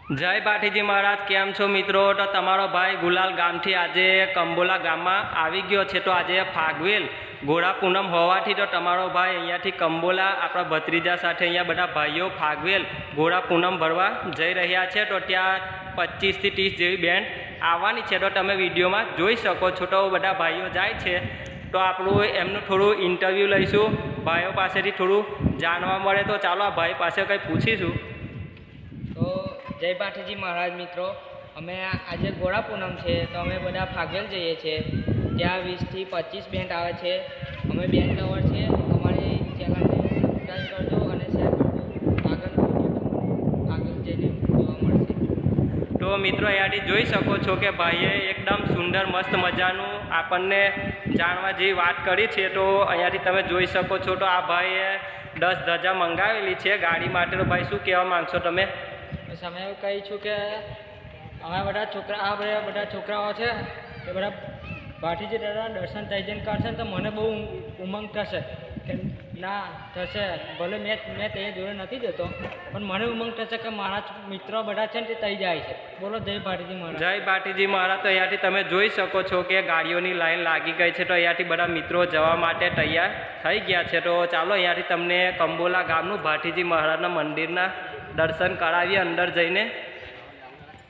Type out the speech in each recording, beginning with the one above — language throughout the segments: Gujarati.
જય પાઠીજી મહારાજ, કેમ છો મિત્રો? તો તમારો ભાઈ ગુલાલ ગામથી આજે કંબોલા ગામમાં આવી ગયો છે। તો આજે ફાગવેલ ઘોડા પૂનમ હોવાથી તો તમારો ભાઈ અહીંયાથી કંબોલા આપણા ભત્રીજા સાથે અહીંયા બધા ભાઈઓ ફાગવેલ ઘોડા પૂનમ ભરવા જઈ રહ્યા છે। તો ત્યાં 25 થી 30 જેવી બેન્ડ આવવાની છે। તો તમે વિડીયોમાં જોઈ શકો છો। તો બધા ભાઈઓ જાય છે તો આપણું એમનું થોડું ઇન્ટરવ્યૂ લઈશું, ભાઈઓ પાસેથી થોડું જાણવા મળે। તો ચાલો આ ભાઈ પાસે કંઈ પૂછીશું। તો જય પાઠીજી મહારાજ મિત્રો, અમે આજે ઘોડા પૂનમ છે તો અમે બધા ફાગવેલ જઈએ છીએ। ત્યાં 20 થી 25 બેન્ડ આવે છે। અમે બેન્ડ લવર છે, અમારી ચેનલને સબસ્ક્રાઈબ કરજો અને શેર કરજો। આગળનો વિડીયો આગળ જઈને જોવા મળશે। તો મિત્રો અહીંયાથી જોઈ શકો છો કે ભાઈએ એકદમ સુંદર મસ્ત મજાનું આપણને જાણવા જેવી વાત કરી છે। તો અહીંયાથી તમે જોઈ શકો છો। તો આ ભાઈએ 10 ધજા મંગાવેલી છે ગાડી માટે। તો ભાઈ શું કહેવા માંગશો તમે? બસ અમે એવું કહી છું કે અમે બધા છોકરાઓ છે એ બધા ભાઠીજી દાદા દર્શન થઈ જઈને કરશે ને તો મને બહુ ઉમંગ થશે કે ના થશે। ભલે મેં તે જોડે નથી જતો પણ મને ઉમંગ થશે કે મારા મિત્રો બધા છે ને તે થઈ જાય છે। બોલો જય ભાઠીજી મહારાજ। જય ભાઠીજી મહારાજ। તો અહીંયાથી તમે જોઈ શકો છો કે ગાડીઓની લાઈન લાગી ગઈ છે। તો અહીંયાથી બધા મિત્રો જવા માટે તૈયાર થઈ ગયા છે। તો ચાલો અહીંયાથી તમને કંબોલા ગામનું ભાઠીજી મહારાજના મંદિરના દર્શન કરાવીએ અંદર જઈને।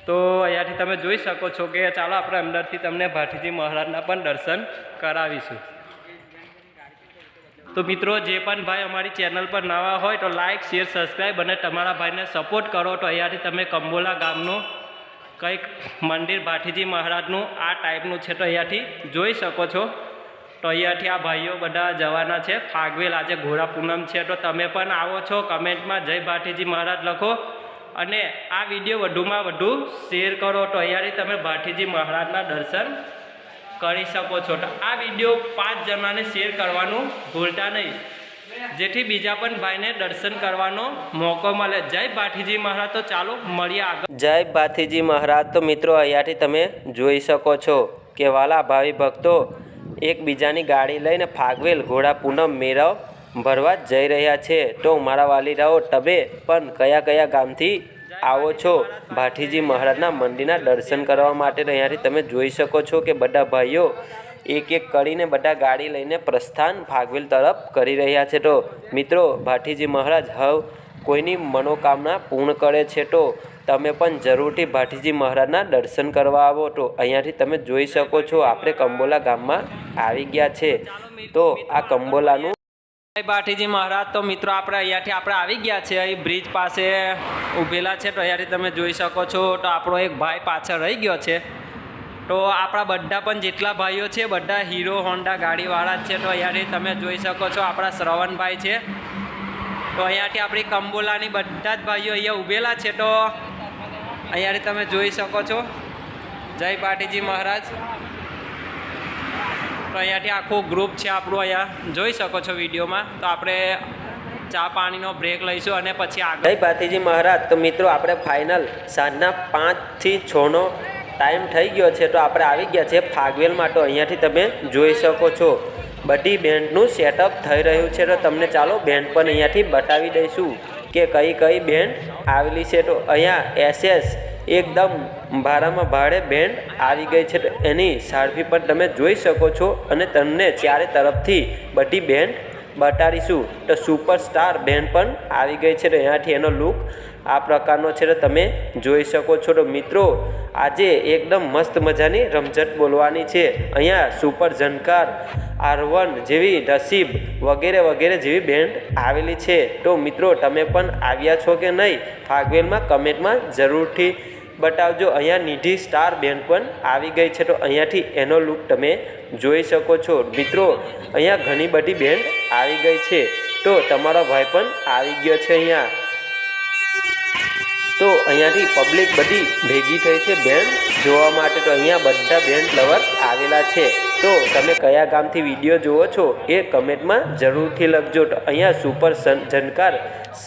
તો અહીંયાથી તમે જોઈ શકો છો કે ચાલો આપણે અંદરથી તમને ભાઠીજી મહારાજના પણ દર્શન કરાવીશું। તો મિત્રો જે પણ ભાઈ અમારી ચેનલ પર નવા હોય તો લાઇક શેર સબસ્ક્રાઈબ અને તમારા ભાઈને સપોર્ટ કરો। તો અહીંયાથી તમે કંબોલા ગામનું કંઈક મંદિર ભાઠીજી મહારાજનું આ ટાઈપનું છે તો અહીંયાથી જોઈ શકો છો। તો અહીંયાથી આ ભાઈઓ બધા જવાના છે ફાગવેલ। આજે ઘોડા પૂનમ છે તો તમે પણ આવો છો, કમેન્ટમાં જય ભાઠીજી મહારાજ લખો અને આ વિડીયો વધુમાં વધુ શેર કરો। તો અહીંયાથી તમે ભાઠીજી મહારાજના દર્શન કરી શકો છો। તો આ વિડીયો 5 જણાને શેર કરવાનું ભૂલતા નહીં, જેથી બીજા પણ ભાઈને દર્શન કરવાનો મોકો મળે। જય ભાઠીજી મહારાજ। તો ચાલો મળીએ આગળ। જય ભાઠીજી મહારાજ। તો મિત્રો અહીંયાથી તમે જોઈ શકો છો કે વાલા ભાવિ ભક્તો એકબીજાની ગાડી લઈને ફાગવેલ ઘોડા પૂનમ મેળો ભરવા જઈ રહ્યા છે। તો મારા વાલીરાઓ તમે પણ કયા કયા ગામથી આવો છો ભાઠીજી મહારાજના મંદિરના દર્શન કરવા માટે? અહીંયાથી તમે જોઈ શકો છો કે બધા ભાઈઓ એક એક કરીને બધા ગાડી લઈને પ્રસ્થાન ફાગવેલ તરફ કરી રહ્યા છે। તો મિત્રો ભાઠીજી મહારાજ હવે કોઈની મનોકામના પૂર્ણ કરે છે। તો તમે પણ જરૂરથી ભાઠીજી મહારાજના દર્શન કરવા આવો। તો અહીંયાથી તમે જોઈ શકો છો આપણે કંબોલા ગામમાં આવી ગયા છે। તો આ કંબોલાનું ભાઠીજી મહારાજ। તો મિત્રો આપણે અહીંયાથી આવી ગયા છે, અહીં બ્રિજ પાસે ઊભેલા છે। તો અહીંયાથી તમે જોઈ શકો છો। તો આપણો એક ભાઈ પાછળ રહી ગયો છે। તો આપણા બધા પણ જેટલા ભાઈઓ છે બધા હીરો હોન્ડા ગાડીવાળા જ છે। તો અહીંયાથી તમે જોઈ શકો છો આપણા શ્રવણભાઈ છે। તો અહીંયાથી આપણી કંબોલાની બધા જ ભાઈઓ અહીંયા ઊભેલા છે। તો અહીંયાથી તમે જોઈ શકો છો। જય ભાઠીજી મહારાજ। તો અહીંયાથી આખું ગ્રુપ છે આપણું, અહીંયા જોઈ શકો છો વિડીયોમાં। તો આપણે ચા પાણીનો બ્રેક લઈશું અને પછી આગળ। જય ભાઠીજી મહારાજ। તો મિત્રો આપણે ફાઇનલ સાંજના 5 થી 6નો ટાઈમ થઈ ગયો છે। તો આપણે આવી ગયા છે ફાગવેલમાં। તો અહીંયાથી તમે જોઈ શકો છો બધી બેન્ડનું સેટઅપ થઈ રહ્યું છે। તો તમને ચાલો બેન્ડ પણ અહીંયાથી બતાવી દઈશું કે કઈ કઈ બેન્ડ આવેલી છે। તો અહીંયા SS એકદમ ભાડામાં ભાડે બેન્ડ આવી ગઈ છે। તો એની સારફી પણ તમે જોઈ શકો છો અને તમને ચારે તરફથી બધી બેન્ડ બતાડીશું। તો સુપરસ્ટાર બેન્ડ પણ આવી ગઈ છે। તો અહીંયાથી એનો લુક આ પ્રકારનો છે તો તમે જોઈ શકો છો। તો મિત્રો આજે એકદમ મસ્ત મજાની રમઝટ બોલવાની છે। અહીંયા સુપર ઝનકાર R1 જેવી નસીબ વગેરે વગેરે જેવી બેન્ડ આવેલી છે। તો મિત્રો તમે પણ આવ્યા છો કે નહીં ફાગવેલમાં કમેન્ટમાં જરૂરથી બતાવજો। અહીંયા નિધિ સ્ટાર બેન્ડ પણ આવી ગઈ છે। તો અહીંયાથી એનો લુક તમે જોઈ શકો છો। મિત્રો અહીંયા ઘણી બધી બેન્ડ આવી ગઈ છે। તો તમારો ભાઈ પણ આવી ગયો છે અહીંયા। તો અહીંયાથી પબ્લિક બધી ભેગી થઈ છે બેન્ડ જોવા માટે। તો અહીંયા બધા બેન્ડ લવર આવેલા છે। તો તમે કયા ગામથી વિડીયો જુઓ છો એ કમેન્ટમાં જરૂરથી લખજો। તો અહીંયા સુપર ઝનકાર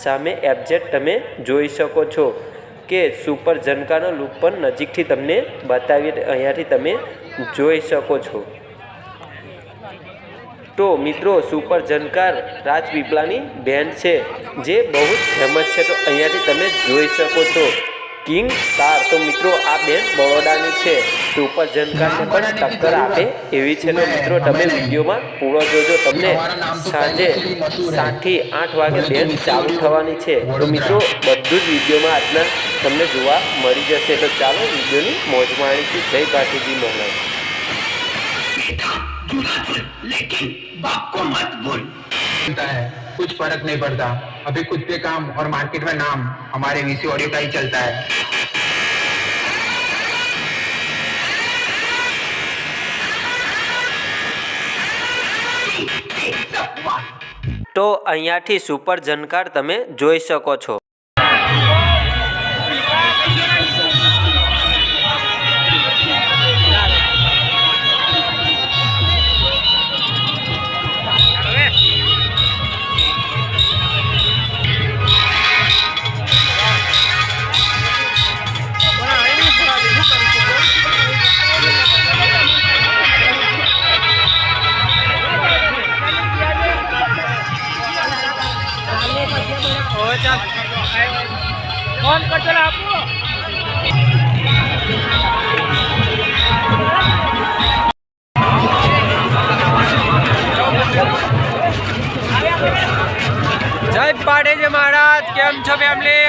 સામે FZ તમે જોઈ શકો છો કે સુપર ઝનકારનો લુક પણ નજીકથી તમને બતાવીએ। અહીંયાથી તમે જોઈ શકો છો। તો મિત્રો સુપર ઝનકાર રાજપીપળાની બેન્ડ છે જે બહુ જ ફેમસ છે। તો અહીંયાથી તમે જોઈ શકો છો કિંગ સ્ટાર. તો મિત્રો આ બેન બરોડાની છે. સુપર જનકારને પણ ટક્કર આપે એવી છે. તો મિત્રો તમે વિડીયોમાં પૂરો જોજો. તમને સાંજે 7 થી 8 વાગે બેન ચાલુ થવાની છે. તો મિત્રો બધું જ વિડીયોમાં આજના તમને જોવા મળી જશે. તો ચાલો વિડીયોની મોજ માણીશું. જય ભાટીજી મહારાજ. बाप को मत बोल है, कुछ फर्क नहीं पड़ता. अभी खुद पे काम और मार्केट में नाम हमारे वीसी ऑडियो का ही चलता है. તો અહીંયાથી સુપર જનકાર તમે જોઈ શકો છો. ફોન કરજો આપો. જય ભાટીજી મહારાજ. કેમ છો ફેમિલી?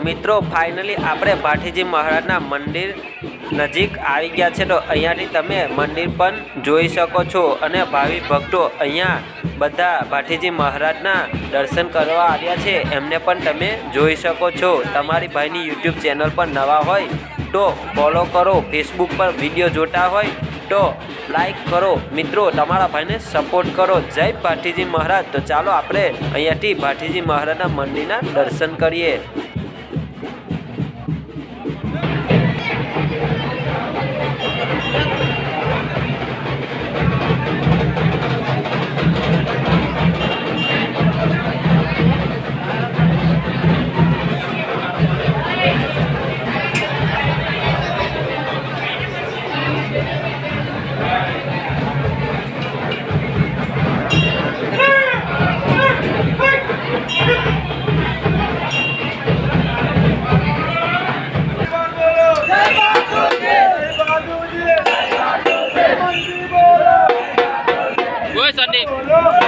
મિત્રો ફાઇનલી આપણે ભાટીજી મહારાજના મંદિર નજીક આવી ગયા છે. તો અહીંયાથી તમે મંદિર પણ જોઈ શકો છો અને ભાવિ ભક્તો અહીંયા બધા ભાટીજી મહારાજના દર્શન કરવા આવ્યા છે એમને પણ તમે જોઈ શકો છો. તમારી ભાઈની યુટ્યુબ ચેનલ પર નવા હોય તો ફોલો કરો. ફેસબુક પર વિડીયો જોતા હોય તો લાઈક કરો. મિત્રો તમારા ભાઈને સપોર્ટ કરો. જય ભાટીજી મહારાજ. તો ચાલો આપણે અહીંયાથી ભાટીજી મહારાજના મંદિરના દર્શન કરીએ. 1